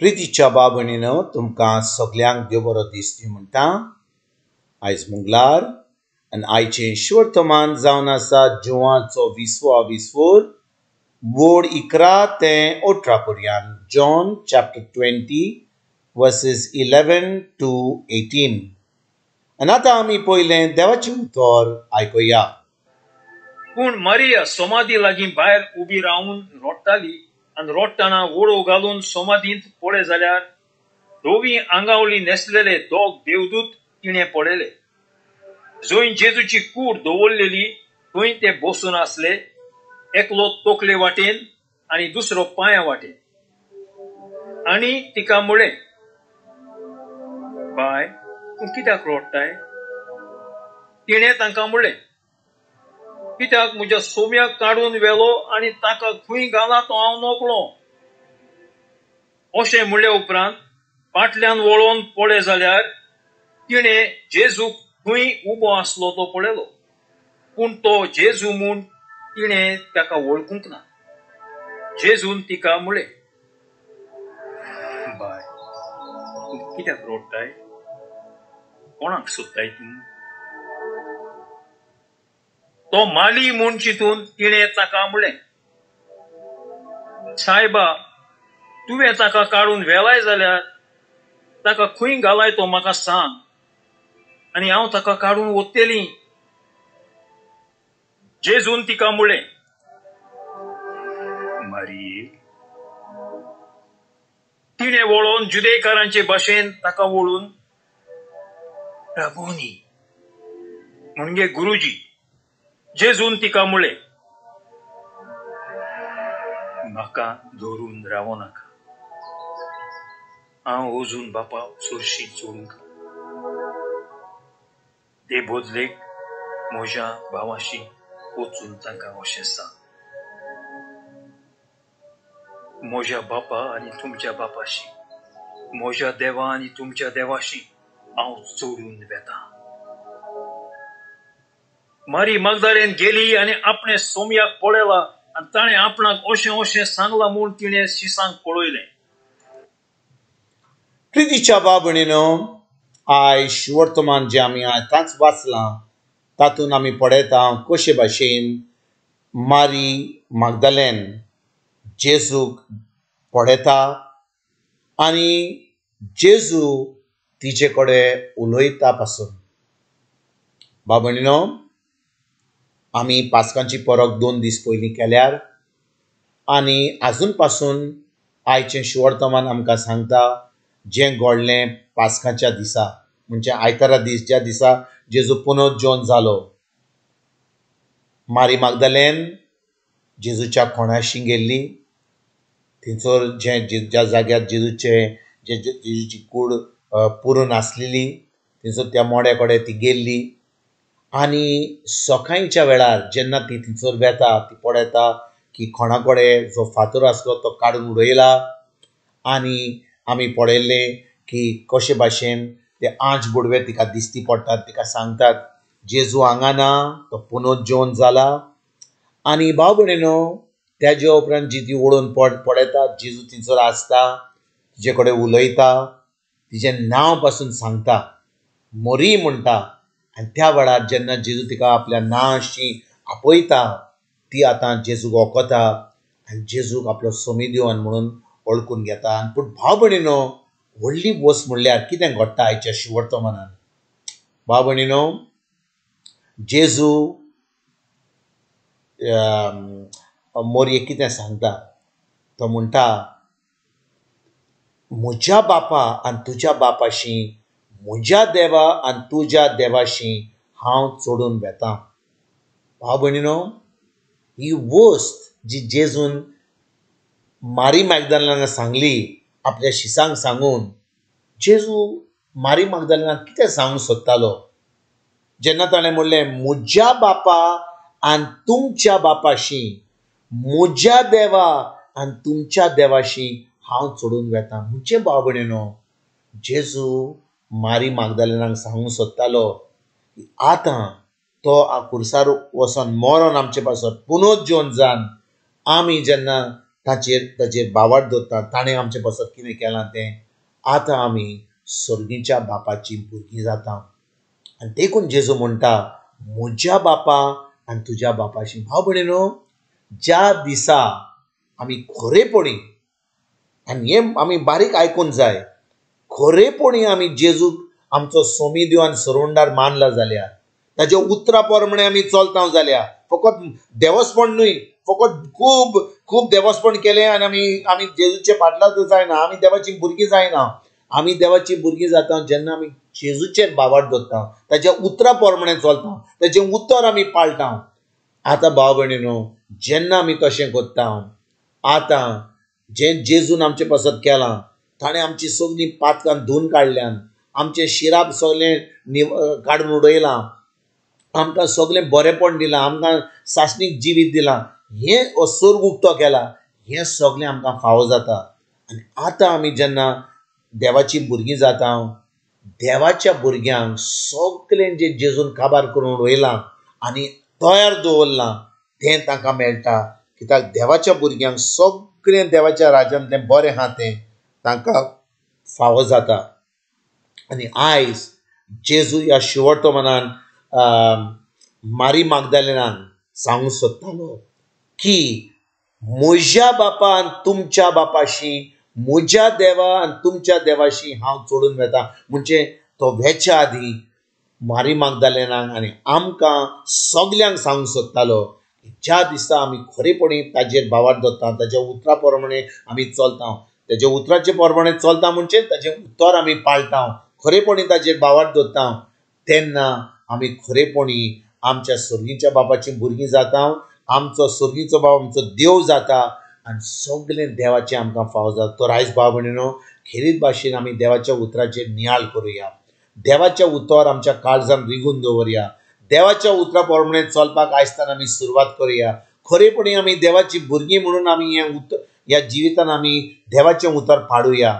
प्रितीच्या बाबणीनो तुमकां सगल्यांक देव बरो दीस दिवं म्हणटा। आयज मंगळार आनी आयचें ईश्वरतमान जावन आसा जुवाचो 20वा विस्वोर वोड 11 ते 18 पर्यंत। John chapter 20 versus 11 to 18। आनी आतां आमी पयलें देवाचें उतर आयकुया। पूण मारिया सोमादी लागीं भायर उबी रावन रोडटाली आनी रोडटाना वळो घालून सोमादींत पळय जाल्यार धोवी आंगावळी न्हेसलेले दोग देवदूत तिणें पळयले। जंय जेजूची कूड दवरलेली थंय ते बसून आसले, एकलो तकले वाटेन आनी दुसरो पांया वाटेन। आनी तिका म्हळें, बाय, तूं कित्याक रोडटाय? तिणें तांकां म्हळें, कित्याक म्हज्या सोम्याक काडून व्हेलो आनी ताका खंय घाला तो हांव नकळो। अशें म्हणले उपरांत फाटल्यान वळोन पळय जाल्यार तिणें जेजूक खंय उबो आसलो तो पळयलो, पूण तो जेजू म्हूण तिणें ताका वळखूंक ना। जेजून तिका म्हळें, बाय, तूं कित्याक रोडटाय? कोणाक सोदताय तूं? तो माली म्हूण चिंतून तिणें ताका म्हळें, सायबा, तुवें ताका काडून व्हेलाय जाल्यार ताका खंय घालाय तो म्हाका सांग, आनी हांव ताका काडून व्हरतलीं। जेजून तिका म्हळें, मारिये। तिणें वळोन जुदेकारांचे भाशेन ताका वळून राबोनी म्हणजे गुरुजी। जेजून तिका म्हळें, म्हाका धरून रावो नाका, हांव अजून बापा चडशी सोडूंक। ते बदलेक म्हज्या भावाशी वचून तांकां अशें सांग, म्हज्या बापा आनी तुमच्या बापाशी, म्हज्या देवा आनी तुमच्या देवाशी हांव चडून वेतां। मारी मागदालेन गेली आनी आपणे सोमयाक पळयला आनी ताणें आपणाक अशें अशें सांगलां म्हूण तिणें शिसांक पळयलें। प्रितीच्या बाबणीनो, आयज वर्तमान जे आमी आतांच वाचलां तातूंत आमी पळयता कशे भाशेन मारी मागदालेन जेजूक पळयता आनी जेजू तिचे कडेन उलयता पासून। बाबणीनो, आमी पास्कांची परब 2 दीस पयलीं केल्यार आनी आजून पासून आयचें शिवर्तमान आमकां सांगता जें घडलें पास्काच्या दिसा, म्हणजे आयतारा दीस, ज्या दिसा जेजू पुनरुज्जीवन जालो। मारी मागदालेन जेजूच्या खोणाशी गेल्ली, थंयसर ज्या जाग्यार जेजूची कूड पुरून आसलेली थंयसर त्या मोड्या कडेन ती गेल्ली। आनी सकाळींच्या वेळार जेन्ना ती थंयसर वेता, ती पळयता की खोणा कडेन जो फातर आसलो तो काडून उडयला। आनी आमी पळयल्लें की कशे भाशेन ते 8 बुडवे तिका दिश्टी पडटात, तिका सांगतात जेजू हांगा ना, तो पुनरुज्जीवन जाला। आनी भाव भयणीनो, त्याच्या उपरांत जी ती वळून पळयता जेजू थंयसर आसता, तिचे कडेन उलयता, तिचें नांव पासून सांगता, मोरी म्हणटा। आनी त्या वेळार जेन्ना जेजू तिका आपल्या नांवाशी आपयता, ती आतां जेजूक वळखता आनी जेजूक आपलो सोमी दिवन म्हणून वळखून घेता। पूण भाव भयणीनो, व्हडली वस्त म्हणल्यार कितें घडटा आयच्या शिवर्तमानान। भाव भयणीनो, जेजू मोरयेक कितें सांगता, तो म्हणटा, म्हज्या बापा आनी तुज्या बापाशी, म्हज्या देवा आनी तुज्या देवाशी हांव चडून वेतां। भाव भयणीनो, ही वस्त जी जेजून मारी मागदालेनाक सांगली, आपल्या शिसांक सांगून, जेजू मारी मागदालेनाक कितें सांगूंक सोदतालो? जेन्ना ताणें म्हणलें, म्हज्या बापा आनी तुमच्या बापाशी, म्हज्या देवा आनी तुमच्या देवाशी हांव चडून वेतां। म्हणजे भाव भयणीनो, जेजू मारी मागदालेनाक सांगूंक सोदतालो की आतां तो खुर्सार वचोन मरोन आमचे पासून पुनरुज्जीवन जावन आमी जेन्ना ताचेर बावाट दवरता. ताणें आमचे बसत कितें केलां तें. आतां आमी सर्गीच्या बापाची भुरगीं जाता. आनी देखून जेजू म्हणटा, म्हज्या बापा आनी तुज्या बापाशी. भाव भयणीनो, ज्या दिसा आमी खरेपणी, आनी हें आमी बारीक आयकूंक जाय, खरेपणी आमी जेजूक आमचो सोमी दिव आनी सरवंडार मानला जाल्यार, ताज्या उतरा प्रमाणे आमी चलता जाल्यार, फकत देवस्पण न्हय, फकत खूब खूब देवस्पण केलें आनी आमी जेजूचे फाटल्यान जायना, आमी देवाची भुरगीं जायना. आमी देवाची भुरगीं जाता जेन्ना आमी जेजूचेर बावाट दवरता, ताज्या उतरा प्रमाणे चलता, ताजें उतर आमी पाळटा. आतां भाव भयणीनो, जेन्ना आमी तशें करता, आतां जें जेजून आमचे पासत केलां, ताणें आमची सगळीं पातकां धुवन काडल्यान, आमचें शिराब सगळें काडून उडयलां, आमकां सगळें बरेंपण दिलां, आमकां सासणीक जिवीत दिलां, हें स्वर्ग उक्तो केला, हें सगळें आमकां फावो जाता. आनी आतां आमी जेन्ना देवाची भुरगीं जाता, देवाच्या भुरग्यांक सगळें जें जेजून काबार करून उडयलां आनी तयार दवरलां तें तांकां मेळटा. कित्याक देवाच्या भुरग्यांक सगळें देवाच्या राज्यांत तें बरें आहा तें तांकां फावो जाता. आनी आयज जेजू ह्या शेवटच्या मनान मारी मागदालेनान सांगूंक सोदतालो की म्हज्या बापा आनी तुमच्या बापाशी, म्हज्या देवा आनी तुमच्या देवाशी हांव चडून वेता. म्हणजे तो वेच्या आदी मारी मागदालेनाक आनी आमकां सगल्यांक सांगूंक सोदतालो की ज्या दिसा आमी खरेपणी ताजेर बावाट दवरता, ताज्या उतरा प्रमाणे आमी चलता, ताज्या उतराचे प्रमाणे चलता म्हणजे ताजें उतर आमी पाळटा, खरेपणी ताजेर बावाट दवरता, तेन्ना आमी खरेपणी आमच्या सर्गीच्या बापाची भुरगीं जाता, आमचो सर्गीचो बाप आमचो देव जाता आनी सगळें देवाचें आमकां फावो जाता. तर आयज भाव भयणीनो, खेरीत भाशेन आमी देवाच्या उतराचेर नियाळ करुया, देवाच्या उतर आमच्या काळजान रिगून दवरया, देवाच्या उतरा प्रमाणे चलपाक आयजतान आमी सुरवात करुया. खरेपणी आमी देवाची भुरगीं म्हणून आमी ह्या जिवितान आमी देवाचें उतर पाडुया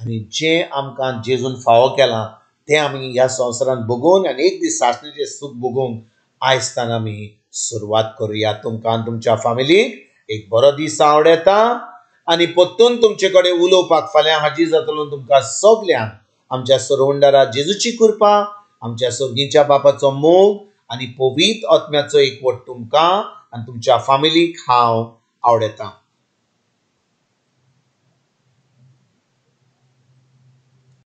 आनी जें आमकां जेजून फावो केलां तें आमी ह्या संवसारांत भोगून आनी एक दीस सासणेचें सूख भोगूंक आयजतान आमी सुरवात करुया. तुमकां आनी तुमच्या फॅमिलीक एक बरो दीस आवडेता आनी परतून तुमचे कडेन उलोवपाक फाल्यां हाजीर जातलो. तुमकां सगल्यांक आमच्या सरवंडारा जेजूची कृपा, आमच्या सर्गीच्या बापाचो मोग आनी पवित्र आत्म्याचो एकवट तुमकां आनी तुमच्या फॅमिलीक हांव आवडेतां.